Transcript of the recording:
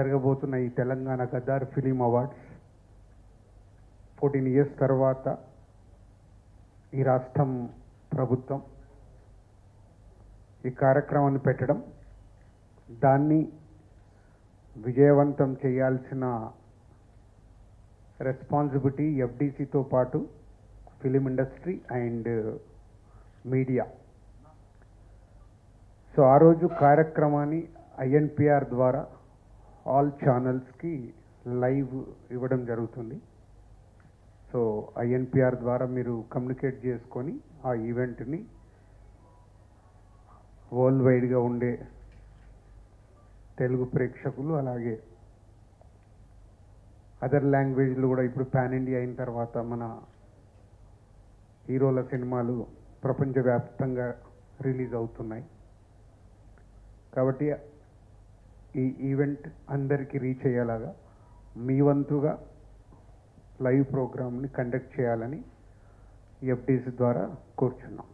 జరగబోతున్న ఈ Telangana Gaddar film awards 14 years తర్వాత ఈ రాష్ట్రం ప్రభుత్వం ఈ కార్యక్రమాన్ని పెట్టడం, దాన్ని విజయవంతం చేయాల్సిన రెస్పాన్సిబిలిటీ ఎఫ్డిసితో పాటు film industry and media. So ఆ రోజు కార్యక్రమాన్ని ఐఎన్పిఆర్ ద్వారా ఆల్ ఛానల్స్కి లైవ్ ఇవ్వడం జరుగుతుంది. సో ఐఎన్పిఆర్ ద్వారా మీరు కమ్యూనికేట్ చేసుకొని ఆ ఈవెంట్ని వరల్డ్ వైడ్గా ఉండే తెలుగు ప్రేక్షకులు, అలాగే అదర్ లాంగ్వేజ్లు కూడా ఇప్పుడు పాన్ ఇండియా అయిన తర్వాత మన హీరోల సినిమాలు ప్రపంచవ్యాప్తంగా రిలీజ్ అవుతున్నాయి. కాబట్టి ఈ ఈవెంట్ అందరికీ రీచ్ అయ్యేలాగా మీ వంతుగా లైవ్ ప్రోగ్రామ్ని కండక్ట్ చేయాలని ఎఫ్డిసి ద్వారా కోరుచున్నాం.